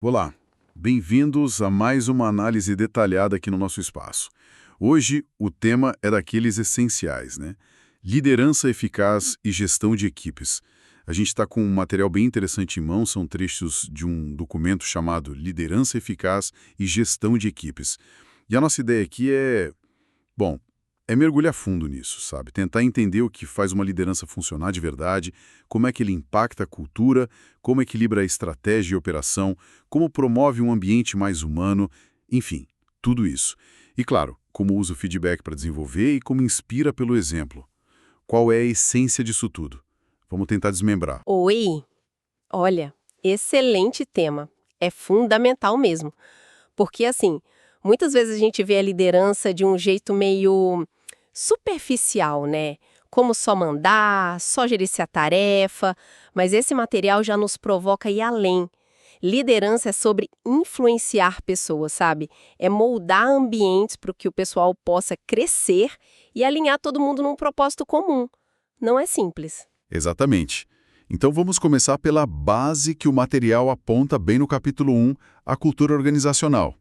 Olá, bem-vindos a mais uma análise detalhada aqui no nosso espaço. Hoje, o tema é daqueles essenciais, né? Liderança eficaz e gestão de equipes. A gente está com um material bem interessante em mão, são trechos de um documento chamado Liderança Eficaz e Gestão de Equipes. E a nossa ideia aqui bom, é mergulhar fundo nisso, sabe? Tentar entender o que faz uma liderança funcionar de verdade, como é que ele impacta a cultura, como equilibra a estratégia e operação, como promove um ambiente mais humano, enfim, tudo isso. E claro, como usa o feedback para desenvolver e como inspira pelo exemplo. Qual é a essência disso tudo? Vamos tentar desmembrar. Oi, olha, excelente tema. É fundamental mesmo. Porque, assim, muitas vezes a gente vê a liderança de um jeito meio superficial, né? Como só mandar, só gerenciar a tarefa, mas esse material já nos provoca a ir além. Liderança é sobre influenciar pessoas, sabe? É moldar ambientes para que o pessoal possa crescer e alinhar todo mundo num propósito comum. Não é simples. Exatamente. Então vamos começar pela base que o material aponta bem no capítulo 1, a cultura organizacional.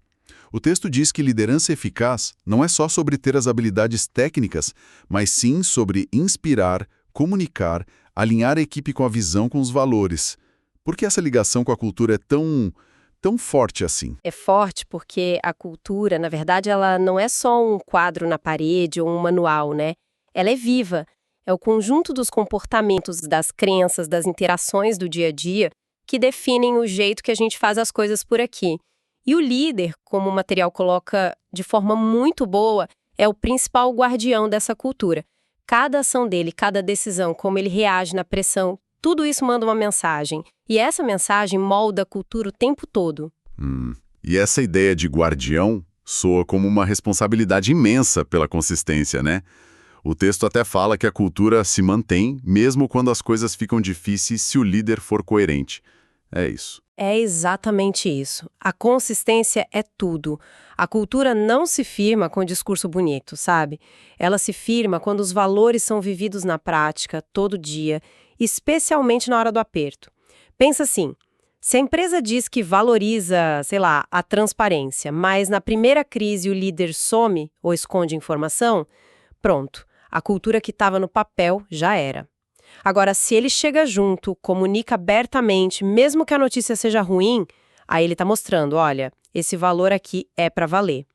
O texto diz que liderança eficaz não é só sobre ter as habilidades técnicas, mas sim sobre inspirar, comunicar, alinhar a equipe com a visão, com os valores. Por que essa ligação com a cultura é tão forte assim? É forte porque a cultura, na verdade, ela não é só um quadro na parede ou um manual, né? Ela é viva. É o conjunto dos comportamentos, das crenças, das interações do dia a dia que definem o jeito que a gente faz as coisas por aqui. E o líder, como o material coloca de forma muito boa, é o principal guardião dessa cultura. Cada ação dele, cada decisão, como ele reage na pressão, tudo isso manda uma mensagem. E essa mensagem molda a cultura o tempo todo. E essa ideia de guardião soa como uma responsabilidade imensa pela consistência, né? O texto até fala que a cultura se mantém mesmo quando as coisas ficam difíceis se o líder for coerente. É isso. É exatamente isso. A consistência é tudo. A cultura não se firma com discurso bonito, sabe? Ela se firma quando os valores são vividos na prática, todo dia, especialmente na hora do aperto. Pensa assim, se a empresa diz que valoriza, sei lá, a transparência, mas na primeira crise o líder some ou esconde informação, pronto, a cultura que estava no papel já era. Agora, se ele chega junto, comunica abertamente, mesmo que a notícia seja ruim, aí ele está mostrando, olha, esse valor aqui é para valer.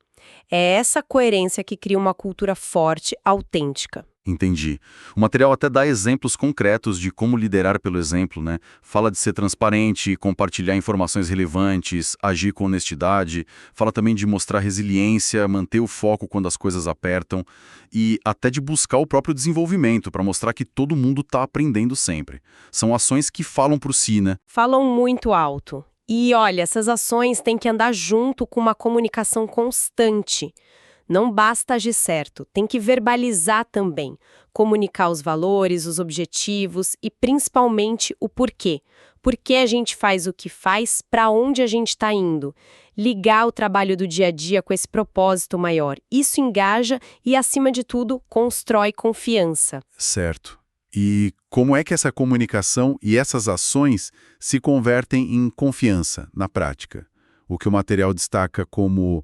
É essa coerência que cria uma cultura forte, autêntica. Entendi. O material até dá exemplos concretos de como liderar pelo exemplo, né? Fala de ser transparente, compartilhar informações relevantes, agir com honestidade. Fala também de mostrar resiliência, manter o foco quando as coisas apertam e até de buscar o próprio desenvolvimento para mostrar que todo mundo está aprendendo sempre. São ações que falam por si, né? Falam muito alto. E olha, essas ações têm que andar junto com uma comunicação constante. Não basta agir certo, tem que verbalizar também, comunicar os valores, os objetivos e principalmente o porquê. Por que a gente faz o que faz, para onde a gente está indo. Ligar o trabalho do dia a dia com esse propósito maior. Isso engaja e, acima de tudo, constrói confiança. Certo. E como é que essa comunicação e essas ações se convertem em confiança na prática? O que o material destaca como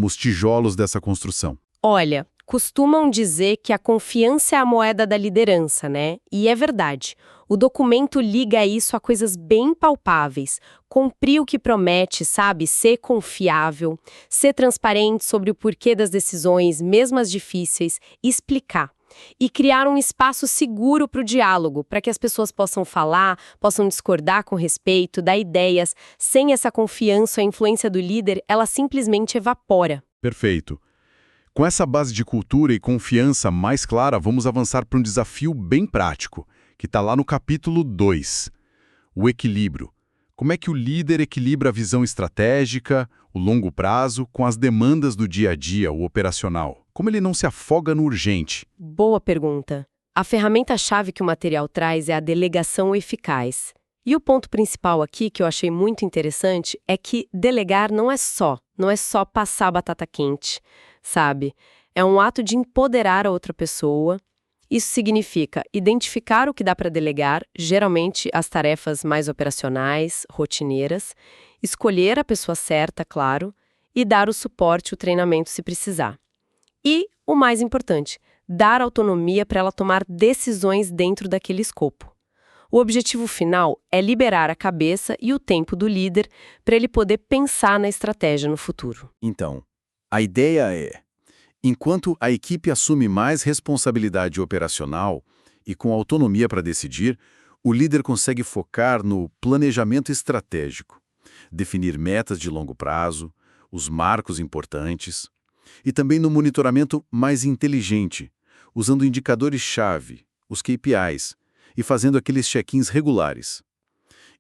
os tijolos dessa construção. Olha, costumam dizer que a confiança é a moeda da liderança, né? E é verdade. O documento liga isso a coisas bem palpáveis. Cumprir o que promete, sabe? Ser confiável, ser transparente sobre o porquê das decisões, mesmo as difíceis, explicar. E criar um espaço seguro para o diálogo, para que as pessoas possam falar, possam discordar com respeito, dar ideias. Sem essa confiança, a influência do líder, ela simplesmente evapora. Perfeito. Com essa base de cultura e confiança mais clara, vamos avançar para um desafio bem prático, que está lá no capítulo 2, o equilíbrio. Como é que o líder equilibra a visão estratégica, o longo prazo, com as demandas do dia a dia, o operacional? Como ele não se afoga no urgente? Boa pergunta. A ferramenta-chave que o material traz é a delegação eficaz. E o ponto principal aqui, que eu achei muito interessante, é que delegar não é só passar a batata quente, sabe? É um ato de empoderar a outra pessoa, Isso significa identificar o que dá para delegar, geralmente as tarefas mais operacionais, rotineiras, escolher a pessoa certa, claro, e dar o suporte, o treinamento se precisar. E, o mais importante, dar autonomia para ela tomar decisões dentro daquele escopo. O objetivo final é liberar a cabeça e o tempo do líder para ele poder pensar na estratégia no futuro. Então, a ideia é: enquanto a equipe assume mais responsabilidade operacional e com autonomia para decidir, o líder consegue focar no planejamento estratégico, definir metas de longo prazo, os marcos importantes, e também no monitoramento mais inteligente, usando indicadores-chave, os KPIs, e fazendo aqueles check-ins regulares.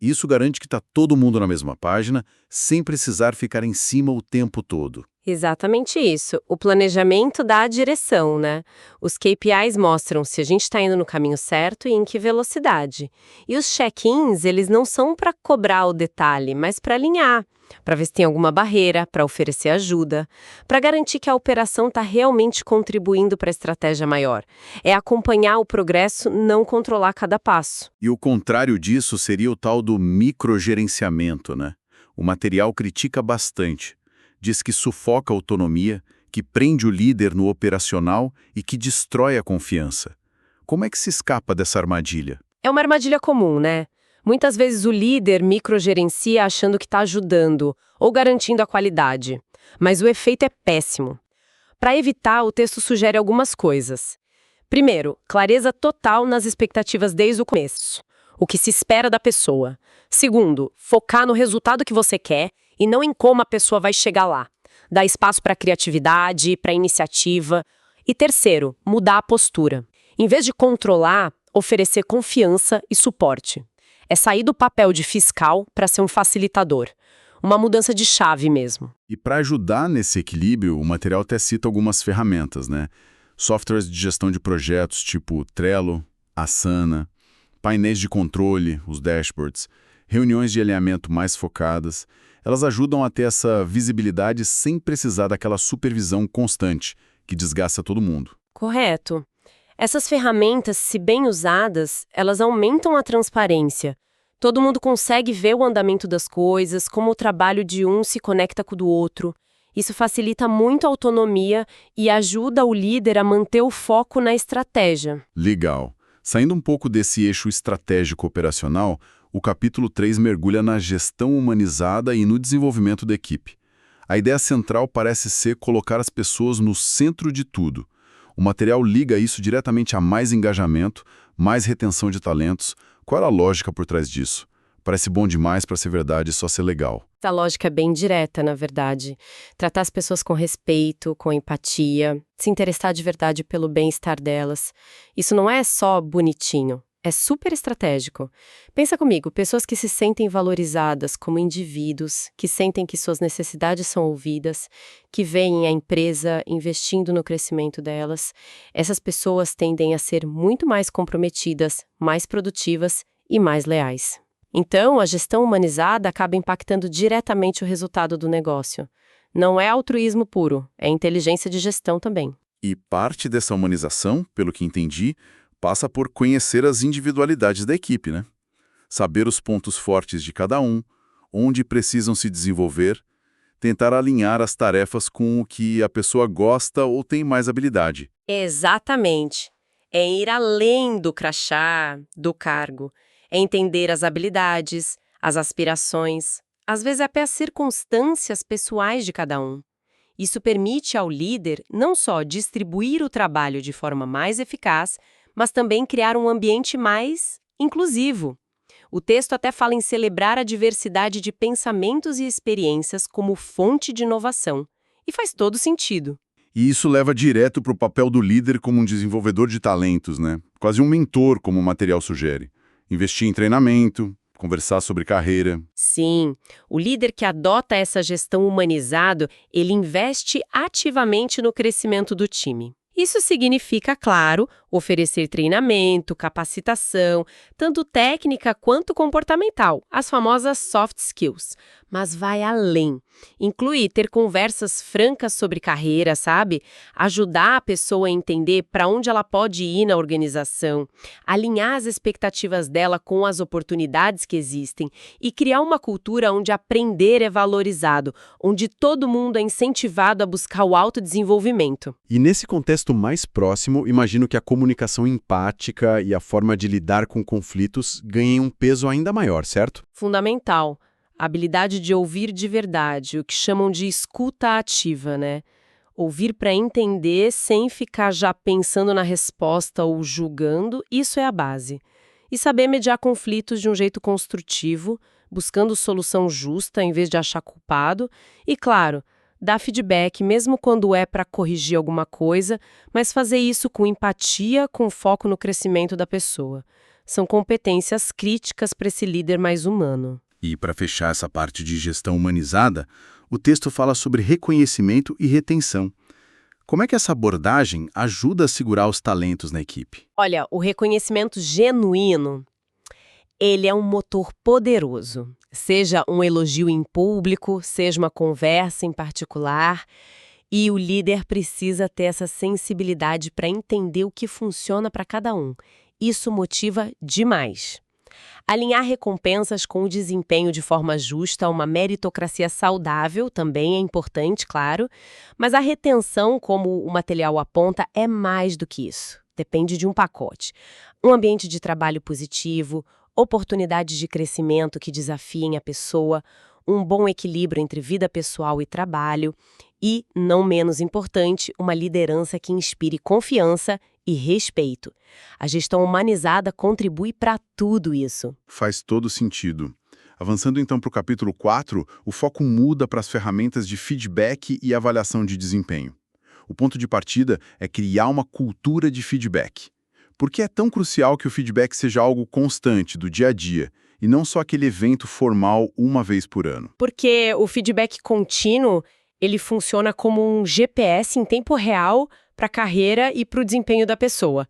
Isso garante que está todo mundo na mesma página, sem precisar ficar em cima o tempo todo. Exatamente isso. O planejamento dá a direção, né? Os KPIs mostram se a gente está indo no caminho certo e em que velocidade. E os check-ins, eles não são para cobrar o detalhe, mas para alinhar, para ver se tem alguma barreira, para oferecer ajuda, para garantir que a operação está realmente contribuindo para a estratégia maior. É acompanhar o progresso, não controlar cada passo. E o contrário disso seria o tal do microgerenciamento, né? O material critica bastante. Diz que sufoca a autonomia, que prende o líder no operacional e que destrói a confiança. Como é que se escapa dessa armadilha? É uma armadilha comum, né? Muitas vezes o líder microgerencia achando que está ajudando ou garantindo a qualidade. Mas o efeito é péssimo. Para evitar, o texto sugere algumas coisas. Primeiro, clareza total nas expectativas desde o começo. O que se espera da pessoa. Segundo, focar no resultado que você quer e não em como a pessoa vai chegar lá. Dar espaço para criatividade, para iniciativa. E terceiro, mudar a postura. Em vez de controlar, oferecer confiança e suporte. É sair do papel de fiscal para ser um facilitador. Uma mudança de chave mesmo. E para ajudar nesse equilíbrio, o material até cita algumas ferramentas, né? Softwares de gestão de projetos tipo Trello, Asana, painéis de controle, os dashboards, reuniões de alinhamento mais focadas. Elas ajudam a ter essa visibilidade sem precisar daquela supervisão constante, que desgasta todo mundo. Correto. Essas ferramentas, se bem usadas, elas aumentam a transparência. Todo mundo consegue ver o andamento das coisas, como o trabalho de um se conecta com o do outro. Isso facilita muito a autonomia e ajuda o líder a manter o foco na estratégia. Legal. Saindo um pouco desse eixo estratégico operacional, o capítulo 3 mergulha na gestão humanizada e no desenvolvimento da equipe. A ideia central parece ser colocar as pessoas no centro de tudo. O material liga isso diretamente a mais engajamento, mais retenção de talentos. Qual era a lógica por trás disso? Parece bom demais para ser verdade e só ser legal. Essa lógica é bem direta, na verdade. Tratar as pessoas com respeito, com empatia, se interessar de verdade pelo bem-estar delas. Isso não é só bonitinho. É super estratégico. Pensa comigo, pessoas que se sentem valorizadas como indivíduos, que sentem que suas necessidades são ouvidas, que veem a empresa investindo no crescimento delas, essas pessoas tendem a ser muito mais comprometidas, mais produtivas e mais leais. Então, a gestão humanizada acaba impactando diretamente o resultado do negócio. Não é altruísmo puro, é inteligência de gestão também. E parte dessa humanização, pelo que entendi, passa por conhecer as individualidades da equipe, né? Saber os pontos fortes de cada um, onde precisam se desenvolver, tentar alinhar as tarefas com o que a pessoa gosta ou tem mais habilidade. Exatamente. É ir além do crachá, do cargo. É entender as habilidades, as aspirações, às vezes até as circunstâncias pessoais de cada um. Isso permite ao líder não só distribuir o trabalho de forma mais eficaz, mas também criar um ambiente mais inclusivo. O texto até fala em celebrar a diversidade de pensamentos e experiências como fonte de inovação. E faz todo sentido. E isso leva direto para o papel do líder como um desenvolvedor de talentos, né? Quase um mentor, como o material sugere. Investir em treinamento, conversar sobre carreira. Sim, o líder que adota essa gestão humanizada, ele investe ativamente no crescimento do time. Isso significa, claro, oferecer treinamento, capacitação, tanto técnica quanto comportamental, as famosas soft skills. mas vai além. Inclui ter conversas francas sobre carreira, sabe? Ajudar a pessoa a entender para onde ela pode ir na organização, alinhar as expectativas dela com as oportunidades que existem e criar uma cultura onde aprender é valorizado, onde todo mundo é incentivado a buscar o autodesenvolvimento. E nesse contexto mais próximo, imagino que a comunicação empática e a forma de lidar com conflitos ganhem um peso ainda maior, certo? Fundamental. A habilidade de ouvir de verdade, o que chamam de escuta ativa, né? Ouvir para entender sem ficar já pensando na resposta ou julgando, isso é a base. E saber mediar conflitos de um jeito construtivo, buscando solução justa em vez de achar culpado. E, claro, dar feedback mesmo quando é para corrigir alguma coisa, mas fazer isso com empatia, com foco no crescimento da pessoa. São competências críticas para esse líder mais humano. E para fechar essa parte de gestão humanizada, o texto fala sobre reconhecimento e retenção. Como é que essa abordagem ajuda a segurar os talentos na equipe? Olha, o reconhecimento genuíno, ele é um motor poderoso. Seja um elogio em público, seja uma conversa em particular, e o líder precisa ter essa sensibilidade para entender o que funciona para cada um. Isso motiva demais. Alinhar recompensas com o desempenho de forma justa, uma meritocracia saudável também é importante, claro, mas a retenção, como o material aponta, é mais do que isso. Depende de um pacote. Um ambiente de trabalho positivo, oportunidades de crescimento que desafiem a pessoa, um bom equilíbrio entre vida pessoal e trabalho e, não menos importante, uma liderança que inspire confiança e respeito. A gestão humanizada contribui para tudo isso. Faz todo sentido. Avançando então para o capítulo 4, o foco muda para as ferramentas de feedback e avaliação de desempenho. O ponto de partida é criar uma cultura de feedback. Por que é tão crucial que o feedback seja algo constante, do dia a dia, e não só aquele evento formal uma vez por ano? Porque o feedback contínuo, ele funciona como um GPS em tempo real para a carreira e para o desempenho da pessoa.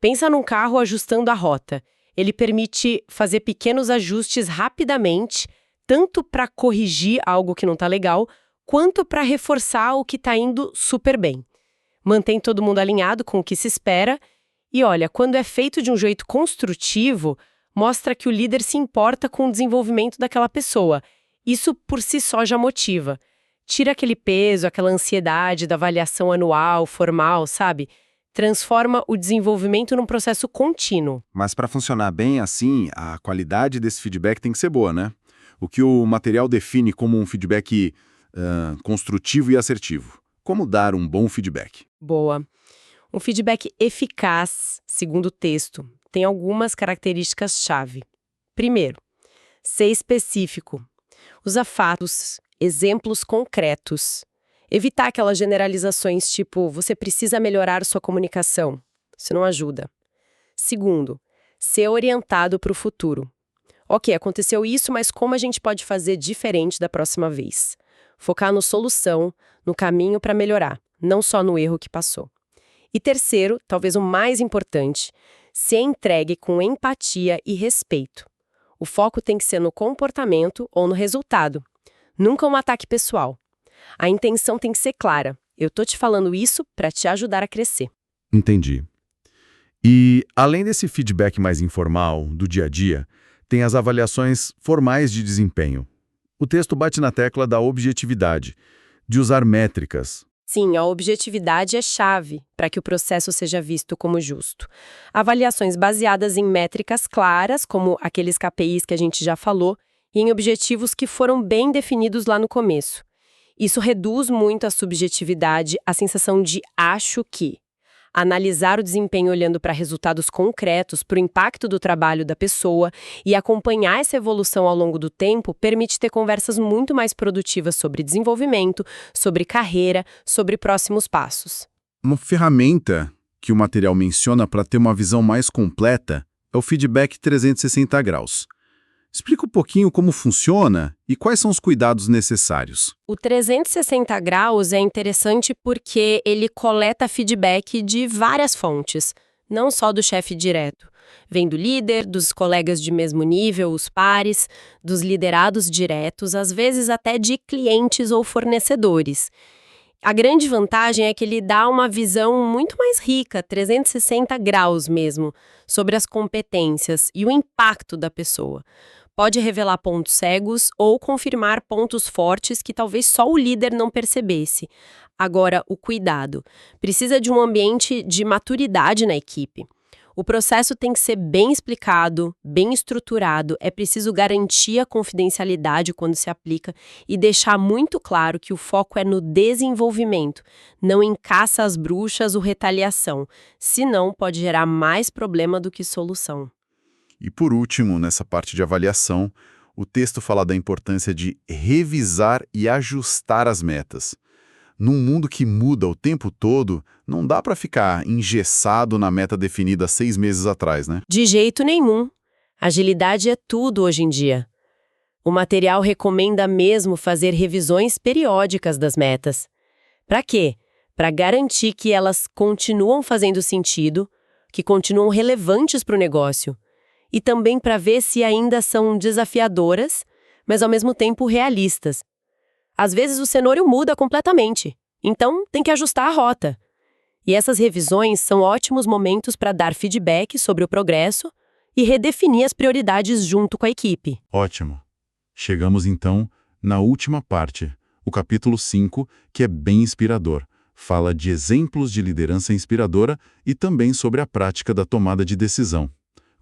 Pensa num carro ajustando a rota. Ele permite fazer pequenos ajustes rapidamente, tanto para corrigir algo que não está legal, quanto para reforçar o que está indo super bem. Mantém todo mundo alinhado com o que se espera e, olha, quando é feito de um jeito construtivo, mostra que o líder se importa com o desenvolvimento daquela pessoa. Isso por si só já motiva. Tira aquele peso, aquela ansiedade da avaliação anual, formal, sabe? Transforma o desenvolvimento num processo contínuo. Mas para funcionar bem assim, a qualidade desse feedback tem que ser boa, né? O que o material define como um feedback construtivo e assertivo. Como dar um bom feedback? Boa. Um feedback eficaz, segundo o texto, tem algumas características-chave. Primeiro, ser específico. Usa fatos, exemplos concretos. Evitar aquelas generalizações tipo, você precisa melhorar sua comunicação. Isso não ajuda. Segundo, ser orientado para o futuro. Ok, aconteceu isso, mas como a gente pode fazer diferente da próxima vez? Focar na solução, no caminho para melhorar, não só no erro que passou. E terceiro, talvez o mais importante, ser entregue com empatia e respeito. O foco tem que ser no comportamento ou no resultado. Nunca um ataque pessoal. A intenção tem que ser clara. Eu tô te falando isso para te ajudar a crescer. Entendi. E, além desse feedback mais informal, do dia a dia, tem as avaliações formais de desempenho. O texto bate na tecla da objetividade, de usar métricas. Sim, a objetividade é chave para que o processo seja visto como justo. Avaliações baseadas em métricas claras, como aqueles KPIs que a gente já falou, e em objetivos que foram bem definidos lá no começo. Isso reduz muito a subjetividade, a sensação de acho que. Analisar o desempenho olhando para resultados concretos, para o impacto do trabalho da pessoa e acompanhar essa evolução ao longo do tempo permite ter conversas muito mais produtivas sobre desenvolvimento, sobre carreira, sobre próximos passos. Uma ferramenta que o material menciona para ter uma visão mais completa é o feedback 360 graus. Explica um pouquinho como funciona e quais são os cuidados necessários. O 360 graus é interessante porque ele coleta feedback de várias fontes, não só do chefe direto. Vem do líder, dos colegas de mesmo nível, os pares, dos liderados diretos, às vezes até de clientes ou fornecedores. A grande vantagem é que ele dá uma visão muito mais rica, 360 graus mesmo, sobre as competências e o impacto da pessoa. Pode revelar pontos cegos ou confirmar pontos fortes que talvez só o líder não percebesse. Agora, o cuidado. Precisa de um ambiente de maturidade na equipe. O processo tem que ser bem explicado, bem estruturado, é preciso garantir a confidencialidade quando se aplica e deixar muito claro que o foco é no desenvolvimento, não em caça às bruxas ou retaliação, senão pode gerar mais problema do que solução. E por último, nessa parte de avaliação, o texto fala da importância de revisar e ajustar as metas. Num mundo que muda o tempo todo, não dá para ficar engessado na meta definida 6 meses atrás, né? De jeito nenhum. Agilidade é tudo hoje em dia. O material recomenda mesmo fazer revisões periódicas das metas. Para quê? Para garantir que elas continuam fazendo sentido, que continuam relevantes para o negócio. E também para ver se ainda são desafiadoras, mas ao mesmo tempo realistas. Às vezes o cenário muda completamente, então tem que ajustar a rota. E essas revisões são ótimos momentos para dar feedback sobre o progresso e redefinir as prioridades junto com a equipe. Ótimo. Chegamos então na última parte, o capítulo 5, que é bem inspirador. Fala de exemplos de liderança inspiradora e também sobre a prática da tomada de decisão.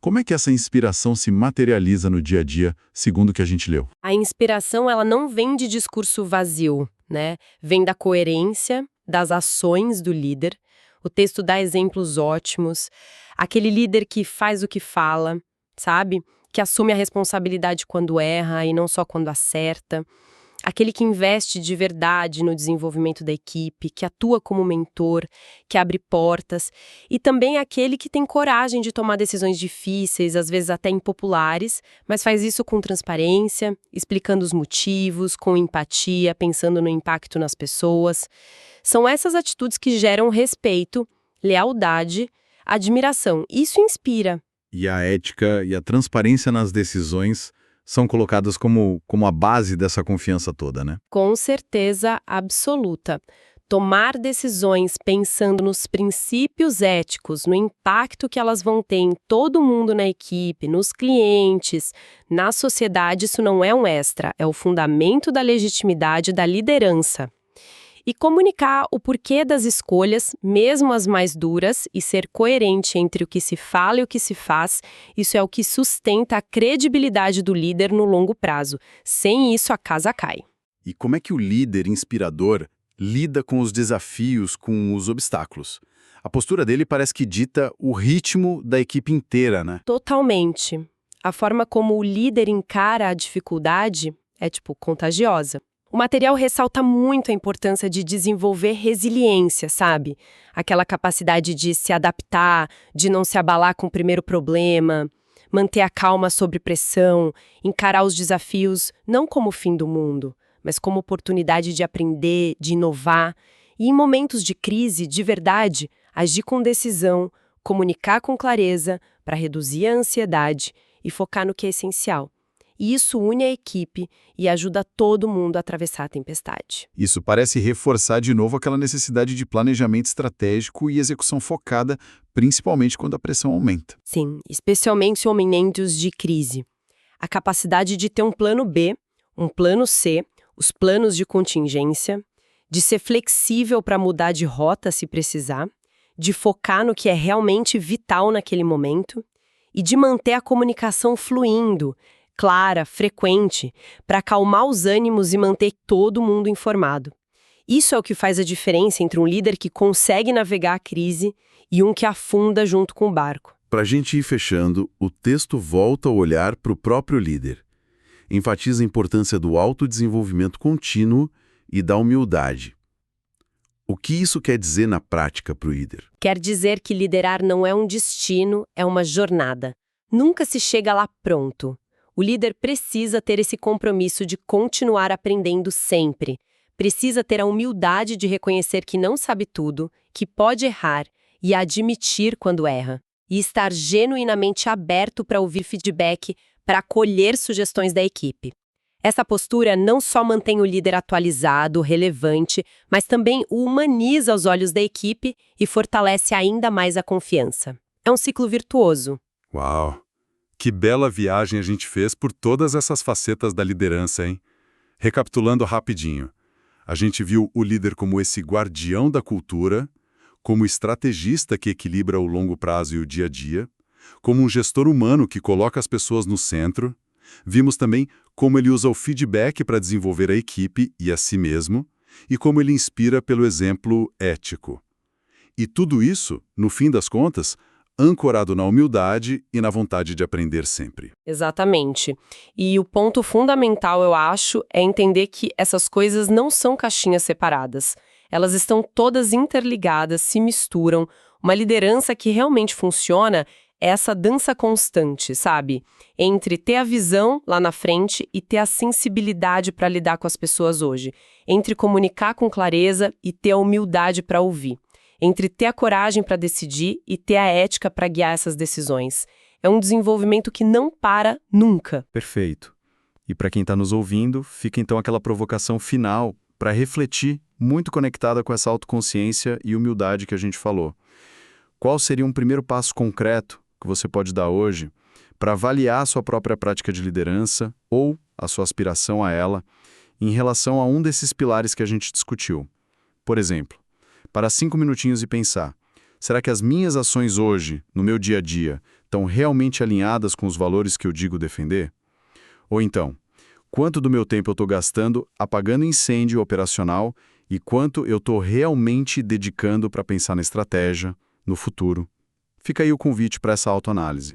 Como é que essa inspiração se materializa no dia a dia, segundo o que a gente leu? A inspiração, ela não vem de discurso vazio, né? Vem da coerência, das ações do líder. O texto dá exemplos ótimos. Aquele líder que faz o que fala, sabe? Que assume a responsabilidade quando erra e não só quando acerta. Aquele que investe de verdade no desenvolvimento da equipe, que atua como mentor, que abre portas. E também aquele que tem coragem de tomar decisões difíceis, às vezes até impopulares, mas faz isso com transparência, explicando os motivos, com empatia, pensando no impacto nas pessoas. São essas atitudes que geram respeito, lealdade, admiração. Isso inspira. E a ética e a transparência nas decisões são colocadas como a base dessa confiança toda, né? Com certeza absoluta. Tomar decisões pensando nos princípios éticos, no impacto que elas vão ter em todo mundo na equipe, nos clientes, na sociedade, isso não é um extra, é o fundamento da legitimidade da liderança. E comunicar o porquê das escolhas, mesmo as mais duras, e ser coerente entre o que se fala e o que se faz, isso é o que sustenta a credibilidade do líder no longo prazo. Sem isso, a casa cai. E como é que o líder inspirador lida com os desafios, com os obstáculos? A postura dele parece que dita o ritmo da equipe inteira, né? Totalmente. A forma como o líder encara a dificuldade é, contagiosa. O material ressalta muito a importância de desenvolver resiliência, sabe? Aquela capacidade de se adaptar, de não se abalar com o primeiro problema, manter a calma sob pressão, encarar os desafios não como o fim do mundo, mas como oportunidade de aprender, de inovar. E em momentos de crise, de verdade, agir com decisão, comunicar com clareza para reduzir a ansiedade e focar no que é essencial. E isso une a equipe e ajuda todo mundo a atravessar a tempestade. Isso parece reforçar de novo aquela necessidade de planejamento estratégico e execução focada, principalmente quando a pressão aumenta. Sim, especialmente em momentos de crise. A capacidade de ter um plano B, um plano C, os planos de contingência, de ser flexível para mudar de rota se precisar, de focar no que é realmente vital naquele momento e de manter a comunicação fluindo, clara, frequente, para acalmar os ânimos e manter todo mundo informado. Isso é o que faz a diferença entre um líder que consegue navegar a crise e um que afunda junto com o barco. Para a gente ir fechando, o texto volta a olhar para o próprio líder. Enfatiza a importância do autodesenvolvimento contínuo e da humildade. O que isso quer dizer na prática para o líder? Quer dizer que liderar não é um destino, é uma jornada. Nunca se chega lá pronto. O líder precisa ter esse compromisso de continuar aprendendo sempre. Precisa ter a humildade de reconhecer que não sabe tudo, que pode errar e admitir quando erra. e estar genuinamente aberto para ouvir feedback, para acolher sugestões da equipe. Essa postura não só mantém o líder atualizado, relevante, mas também o humaniza aos olhos da equipe e fortalece ainda mais a confiança. É um ciclo virtuoso. Uau! Que bela viagem a gente fez por todas essas facetas da liderança, hein? Recapitulando rapidinho. A gente viu o líder como esse guardião da cultura, como estrategista que equilibra o longo prazo e o dia a dia, como um gestor humano que coloca as pessoas no centro. Vimos também como ele usa o feedback para desenvolver a equipe e a si mesmo, e como ele inspira pelo exemplo ético. E tudo isso, no fim das contas, ancorado na humildade e na vontade de aprender sempre. Exatamente. E o ponto fundamental, eu acho, é entender que essas coisas não são caixinhas separadas. Elas estão todas interligadas, se misturam. Uma liderança que realmente funciona é essa dança constante, sabe? Entre ter a visão lá na frente e ter a sensibilidade para lidar com as pessoas hoje. Entre comunicar com clareza e ter a humildade para ouvir. Entre ter a coragem para decidir e ter a ética para guiar essas decisões. É um desenvolvimento que não para nunca. Perfeito. E para quem está nos ouvindo, fica então aquela provocação final para refletir, muito conectada com essa autoconsciência e humildade que a gente falou. Qual seria um primeiro passo concreto que você pode dar hoje para avaliar a sua própria prática de liderança ou a sua aspiração a ela em relação a um desses pilares que a gente discutiu? Por exemplo, para 5 minutinhos e pensar, será que as minhas ações hoje, no meu dia a dia, estão realmente alinhadas com os valores que eu digo defender? Ou então, quanto do meu tempo eu estou gastando apagando incêndio operacional e quanto eu estou realmente dedicando para pensar na estratégia, no futuro? Fica aí o convite para essa autoanálise.